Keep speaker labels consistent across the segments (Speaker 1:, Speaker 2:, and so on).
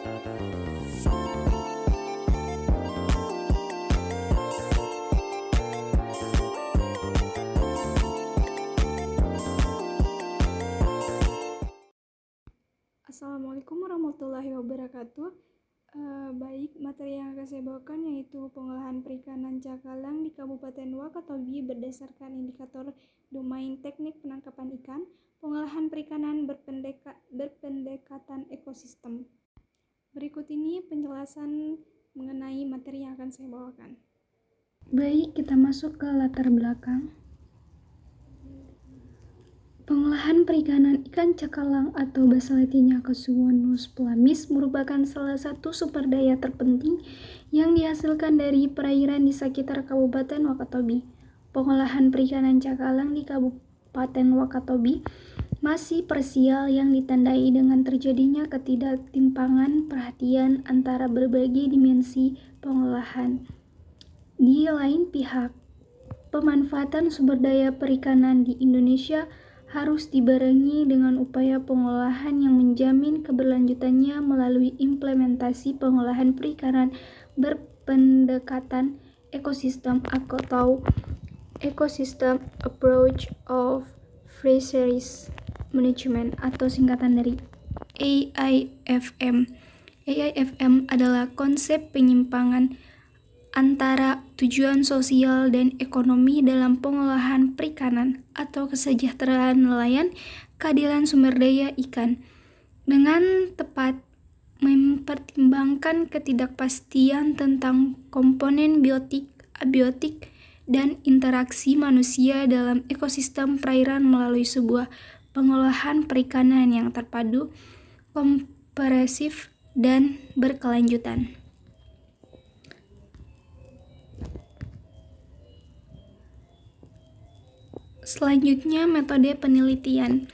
Speaker 1: Assalamualaikum warahmatullahi wabarakatuh. Baik, materi yang akan saya bawakan yaitu pengolahan perikanan cakalang di Kabupaten Wakatobi berdasarkan indikator domain teknik penangkapan ikan, pengolahan perikanan berpendekatan ekosistem. Berikut ini penjelasan mengenai materi yang akan saya bawakan. Baik, kita masuk ke latar belakang. Pengolahan perikanan ikan cakalang atau bahasa latinnya Casuarius flammis merupakan salah satu sumber daya terpenting yang dihasilkan dari perairan di sekitar Kabupaten Wakatobi. Pengolahan perikanan cakalang di Kabupaten Wakatobi masih parsial yang ditandai dengan terjadinya ketidaktimpangan perhatian antara berbagai dimensi pengolahan. Di lain pihak, pemanfaatan sumber daya perikanan di Indonesia harus dibarengi dengan upaya pengolahan yang menjamin keberlanjutannya melalui implementasi pengolahan perikanan berpendekatan ekosistem atau Ecosystem Approach of Fisheries Management atau singkatan dari AIFM. AIFM adalah konsep penyimpangan antara tujuan sosial dan ekonomi dalam pengolahan perikanan atau kesejahteraan nelayan, keadilan sumber daya ikan, dengan tepat mempertimbangkan ketidakpastian tentang komponen biotik, abiotik, dan interaksi manusia dalam ekosistem perairan melalui sebuah pengolahan perikanan yang terpadu, komprehensif, dan berkelanjutan. Selanjutnya, metode penelitian.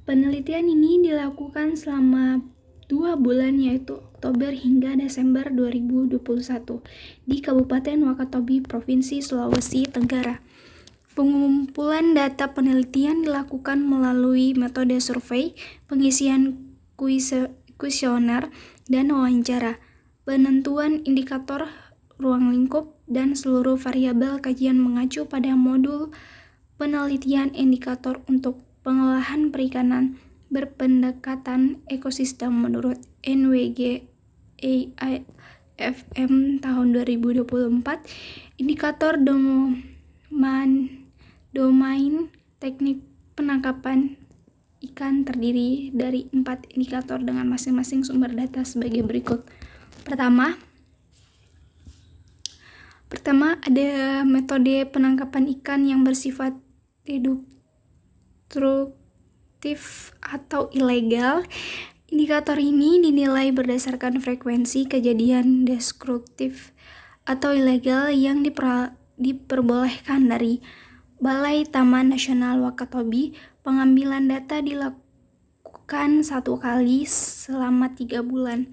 Speaker 1: Penelitian ini dilakukan selama 2 bulan yaitu Oktober hingga Desember 2021 di Kabupaten Wakatobi, Provinsi Sulawesi Tenggara. Pengumpulan data penelitian dilakukan melalui metode survei, pengisian kuesioner, dan wawancara, penentuan indikator ruang lingkup, dan seluruh variabel kajian mengacu pada modul penelitian indikator untuk pengolahan perikanan berpendekatan ekosistem menurut NWG AIFM tahun 2024. Indikator domain teknik penangkapan ikan terdiri dari 4 indikator dengan masing-masing sumber data sebagai berikut. Pertama ada metode penangkapan ikan yang bersifat deduktif atau ilegal. Indikator ini dinilai berdasarkan frekuensi kejadian destruktif atau ilegal yang diperbolehkan dari Balai Taman Nasional Wakatobi. Pengambilan data dilakukan 1 kali selama 3 bulan.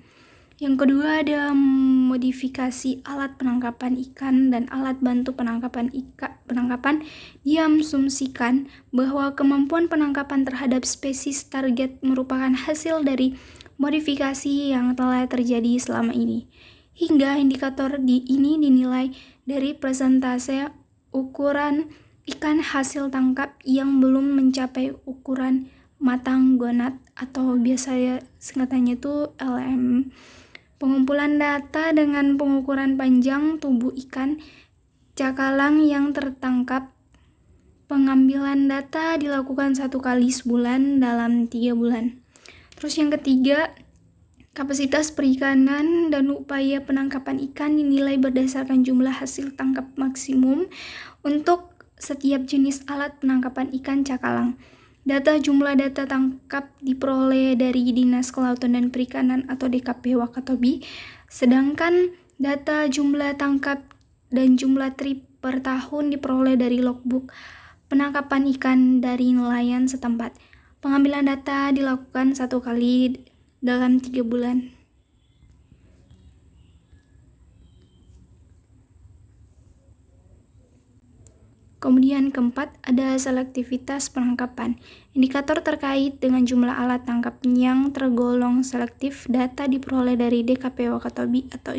Speaker 1: Yang kedua ada modifikasi alat penangkapan ikan dan alat bantu penangkapan diasumsikan bahwa kemampuan penangkapan terhadap spesies target merupakan hasil dari modifikasi yang telah terjadi selama ini. Hingga indikator ini dinilai dari persentase ukuran ikan hasil tangkap yang belum mencapai ukuran matang gonad atau biasanya singkatannya itu LM. Pengumpulan data dengan pengukuran panjang tubuh ikan cakalang yang tertangkap. Pengambilan data dilakukan 1 kali sebulan dalam 3 bulan. Terus yang ketiga, kapasitas perikanan dan upaya penangkapan ikan dinilai berdasarkan jumlah hasil tangkap maksimum untuk setiap jenis alat penangkapan ikan cakalang. Data jumlah data tangkap diperoleh dari Dinas Kelautan dan Perikanan atau DKP Wakatobi, sedangkan data jumlah tangkap dan jumlah trip per tahun diperoleh dari logbook penangkapan ikan dari nelayan setempat. Pengambilan data dilakukan 1 kali dalam 3 bulan. Kemudian keempat, ada selektivitas penangkapan. Indikator terkait dengan jumlah alat tangkap yang tergolong selektif. Data diperoleh dari DKP Wakatobi atau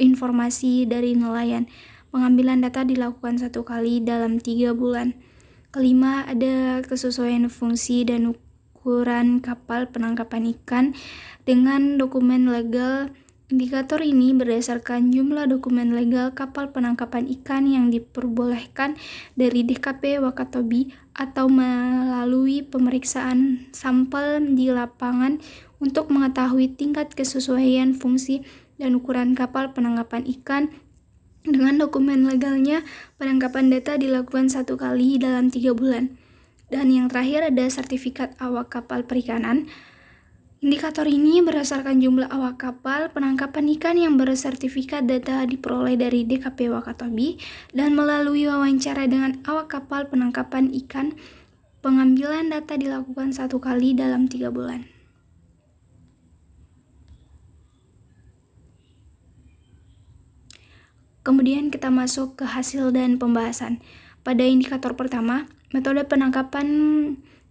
Speaker 1: informasi dari nelayan. Pengambilan data dilakukan 1 kali dalam 3 bulan. Kelima, ada kesesuaian fungsi dan ukuran kapal penangkapan ikan dengan dokumen legal. Indikator ini berdasarkan jumlah dokumen legal kapal penangkapan ikan yang diperbolehkan dari DKP Wakatobi atau melalui pemeriksaan sampel di lapangan untuk mengetahui tingkat kesesuaian fungsi dan ukuran kapal penangkapan ikan dengan dokumen legalnya. Penangkapan data dilakukan 1 kali dalam 3 bulan. Dan yang terakhir ada sertifikat awak kapal perikanan. Indikator ini berdasarkan jumlah awak kapal penangkapan ikan yang bersertifikat. Data diperoleh dari DKP Wakatobi dan melalui wawancara dengan awak kapal penangkapan ikan. Pengambilan data dilakukan 1 kali dalam 3 bulan. Kemudian kita masuk ke hasil dan pembahasan. Pada indikator pertama, metode penangkapan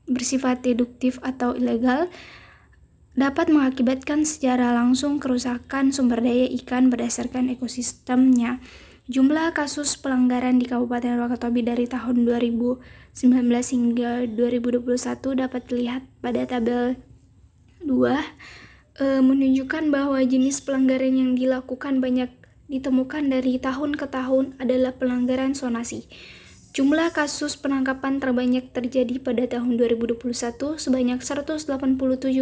Speaker 1: bersifat deduktif atau ilegal dapat mengakibatkan secara langsung kerusakan sumber daya ikan berdasarkan ekosistemnya. Jumlah kasus pelanggaran di Kabupaten Wakatobi dari tahun 2019 hingga 2021 dapat dilihat pada tabel 2, menunjukkan bahwa jenis pelanggaran yang dilakukan banyak ditemukan dari tahun ke tahun adalah pelanggaran zonasi. Jumlah kasus penangkapan terbanyak terjadi pada tahun 2021 sebanyak 187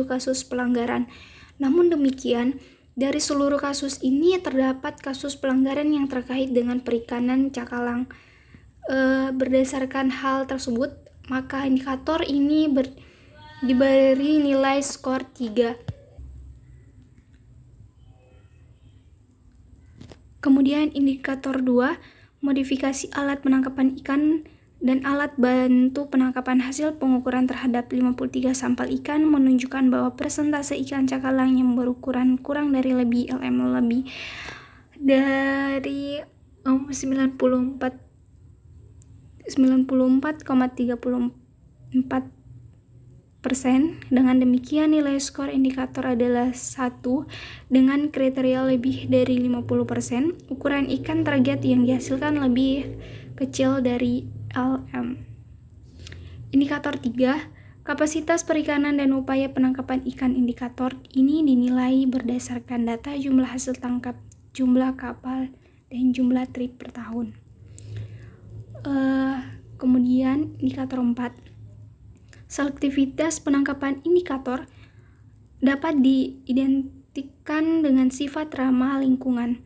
Speaker 1: kasus pelanggaran. Namun demikian, dari seluruh kasus ini terdapat kasus pelanggaran yang terkait dengan perikanan cakalang. Berdasarkan hal tersebut, maka indikator ini diberi nilai skor 3. Kemudian indikator 2, modifikasi alat penangkapan ikan dan alat bantu penangkapan. Hasil pengukuran terhadap 53 sampel ikan menunjukkan bahwa persentase ikan cakalang yang berukuran kurang dari LM lebih dari 94,34%. Dengan demikian, nilai skor indikator adalah 1 dengan kriteria lebih dari 50%. Ukuran ikan target yang dihasilkan lebih kecil dari LM. Indikator 3, kapasitas perikanan dan upaya penangkapan ikan. Indikator ini dinilai berdasarkan data jumlah hasil tangkap, jumlah kapal, dan jumlah trip per tahun. Kemudian indikator 4, selektivitas penangkapan. Indikator dapat diidentikan dengan sifat ramah lingkungan.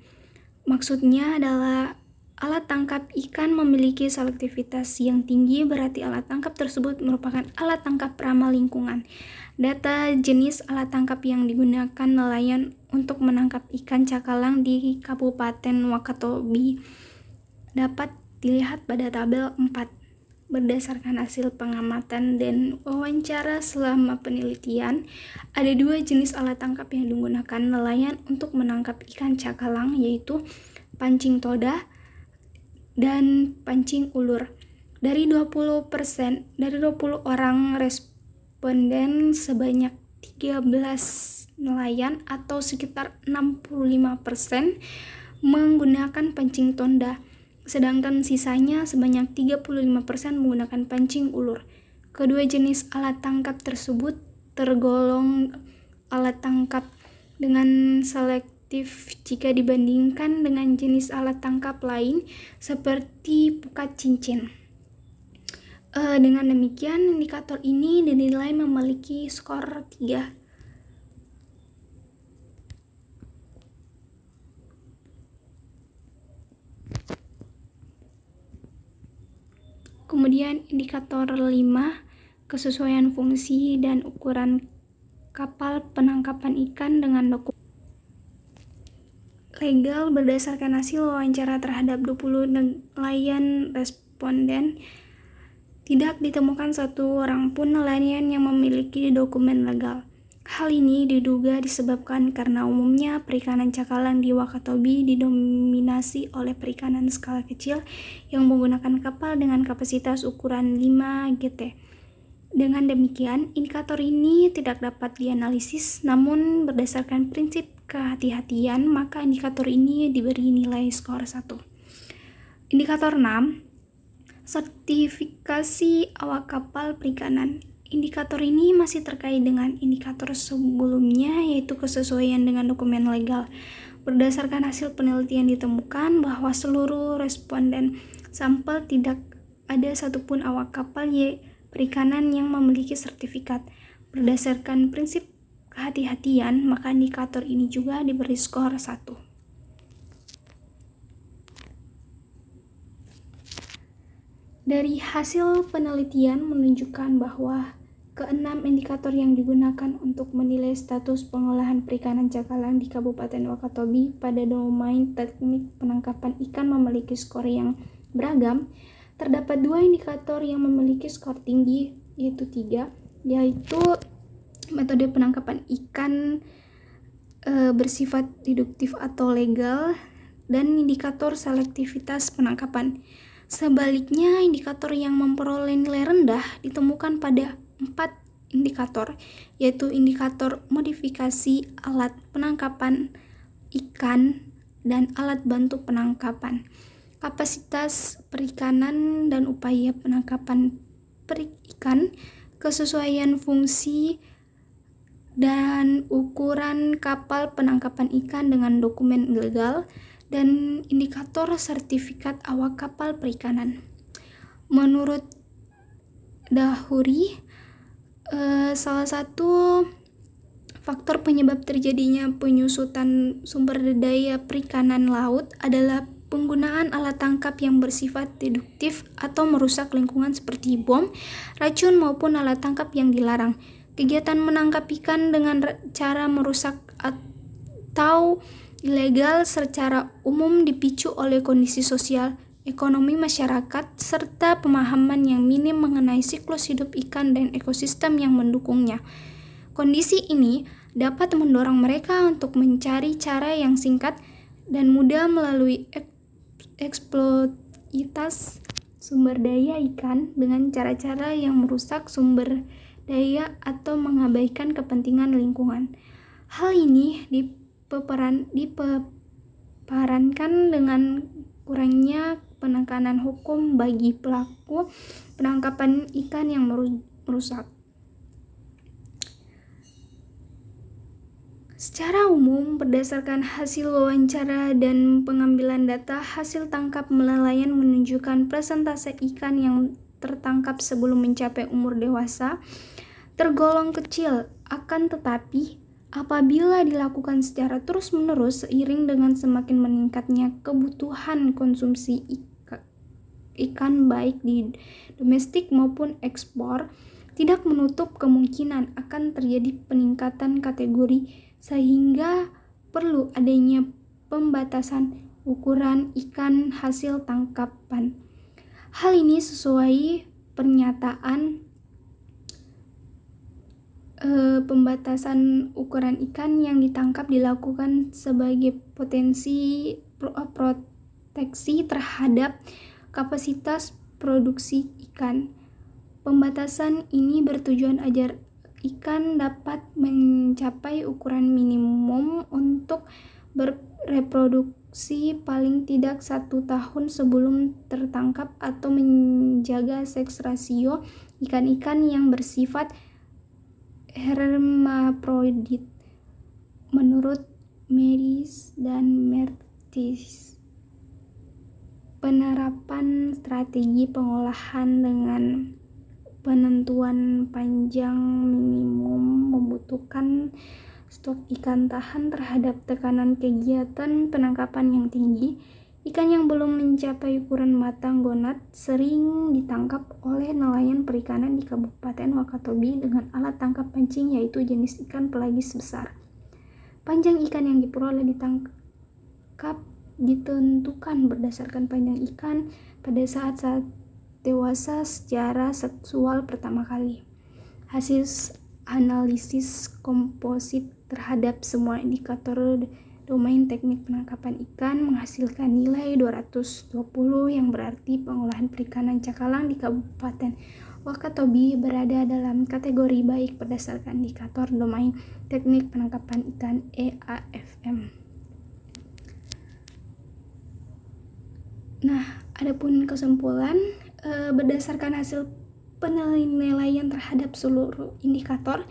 Speaker 1: Maksudnya adalah alat tangkap ikan memiliki selektivitas yang tinggi, berarti alat tangkap tersebut merupakan alat tangkap ramah lingkungan. Data jenis alat tangkap yang digunakan nelayan untuk menangkap ikan cakalang di Kabupaten Wakatobi dapat dilihat pada tabel 4. Berdasarkan hasil pengamatan dan wawancara selama penelitian, ada 2 jenis alat tangkap yang digunakan nelayan untuk menangkap ikan cakalang, yaitu pancing toda dan pancing ulur. Dari 20 orang responden, sebanyak 13 nelayan atau sekitar 65% menggunakan pancing toda, sedangkan sisanya sebanyak 35% menggunakan pancing ulur. Kedua jenis alat tangkap tersebut tergolong alat tangkap dengan selektif jika dibandingkan dengan jenis alat tangkap lain seperti pukat cincin. Dengan demikian, indikator ini dinilai memiliki skor 3. Kemudian indikator 5, kesesuaian fungsi dan ukuran kapal penangkapan ikan dengan dokumen legal. Berdasarkan hasil wawancara terhadap 20 nelayan responden, tidak ditemukan 1 orang pun nelayan yang memiliki dokumen legal. Hal ini diduga disebabkan karena umumnya perikanan cakalang di Wakatobi didominasi oleh perikanan skala kecil yang menggunakan kapal dengan kapasitas ukuran 5 GT. Dengan demikian, indikator ini tidak dapat dianalisis, namun berdasarkan prinsip kehati-hatian, maka indikator ini diberi nilai skor 1. Indikator 6, sertifikasi awak kapal perikanan. Indikator ini masih terkait dengan indikator sebelumnya, yaitu kesesuaian dengan dokumen legal. Berdasarkan hasil penelitian ditemukan bahwa seluruh responden sampel tidak ada satupun awak kapal perikanan yang memiliki sertifikat. Berdasarkan prinsip kehati-hatian, maka indikator ini juga diberi skor 1. Dari hasil penelitian menunjukkan bahwa keenam indikator yang digunakan untuk menilai status pengolahan perikanan cakalang di Kabupaten Wakatobi pada domain teknik penangkapan ikan memiliki skor yang beragam. Terdapat 2 indikator yang memiliki skor tinggi, yaitu 3, yaitu metode penangkapan ikan bersifat deduktif atau legal, dan indikator selektivitas penangkapan. Sebaliknya, indikator yang memperoleh nilai rendah ditemukan pada 4 indikator, yaitu indikator modifikasi alat penangkapan ikan dan alat bantu penangkapan, kapasitas perikanan dan upaya penangkapan ikan, kesesuaian fungsi dan ukuran kapal penangkapan ikan dengan dokumen legal, dan indikator sertifikat awak kapal perikanan. Menurut Dahuri, salah satu faktor penyebab terjadinya penyusutan sumber daya perikanan laut adalah penggunaan alat tangkap yang bersifat deduktif atau merusak lingkungan seperti bom, racun maupun alat tangkap yang dilarang. Kegiatan menangkap ikan dengan cara merusak atau ilegal secara umum dipicu oleh kondisi sosial, ekonomi masyarakat, serta pemahaman yang minim mengenai siklus hidup ikan dan ekosistem yang mendukungnya. Kondisi ini dapat mendorong mereka untuk mencari cara yang singkat dan mudah melalui eksploitasi sumber daya ikan dengan cara-cara yang merusak sumber daya atau mengabaikan kepentingan lingkungan. Hal ini diperankan dengan kurangnya penekanan hukum bagi pelaku penangkapan ikan yang merusak. Secara umum, berdasarkan hasil wawancara dan pengambilan data, hasil tangkap nelayan menunjukkan persentase ikan yang tertangkap sebelum mencapai umur dewasa tergolong kecil, akan tetapi apabila dilakukan secara terus-menerus seiring dengan semakin meningkatnya kebutuhan konsumsi ikan baik di domestik maupun ekspor, tidak menutup kemungkinan akan terjadi peningkatan kategori sehingga perlu adanya pembatasan ukuran ikan hasil tangkapan. Hal ini sesuai pernyataan pembatasan ukuran ikan yang ditangkap dilakukan sebagai potensi proteksi terhadap kapasitas produksi ikan. Pembatasan ini bertujuan agar ikan dapat mencapai ukuran minimum untuk bereproduksi paling tidak 1 tahun sebelum tertangkap atau menjaga seks rasio ikan-ikan yang bersifat hermaprodit menurut Meris dan Mertis. Penerapan strategi pengolahan dengan penentuan panjang minimum membutuhkan stok ikan tahan terhadap tekanan kegiatan penangkapan yang tinggi. Ikan yang belum mencapai ukuran matang gonad sering ditangkap oleh nelayan perikanan di Kabupaten Wakatobi dengan alat tangkap pancing, yaitu jenis ikan pelagis besar. Panjang ikan yang diperoleh ditangkap ditentukan berdasarkan panjang ikan pada saat dewasa secara seksual pertama kali. analisis komposit terhadap semua indikator domain teknik penangkapan ikan menghasilkan nilai 220, yang berarti pengolahan perikanan cakalang di Kabupaten Wakatobi berada dalam kategori baik berdasarkan indikator domain teknik penangkapan ikan EAFM. Nah, adapun kesimpulan, berdasarkan hasil penilaian terhadap seluruh indikator,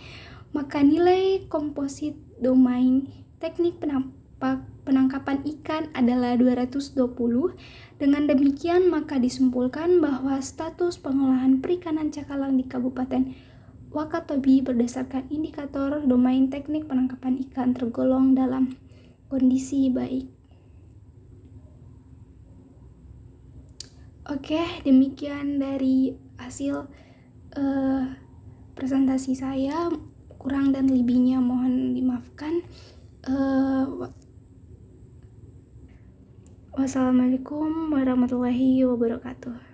Speaker 1: maka nilai komposit domain teknik penangkapan ikan adalah 220. Dengan demikian, maka disimpulkan bahwa status pengolahan perikanan cakalang di Kabupaten Wakatobi berdasarkan indikator domain teknik penangkapan ikan tergolong dalam kondisi baik. Oke, demikian dari hasil presentasi saya. Kurang dan lebihnya mohon dimaafkan. Wassalamualaikum warahmatullahi wabarakatuh.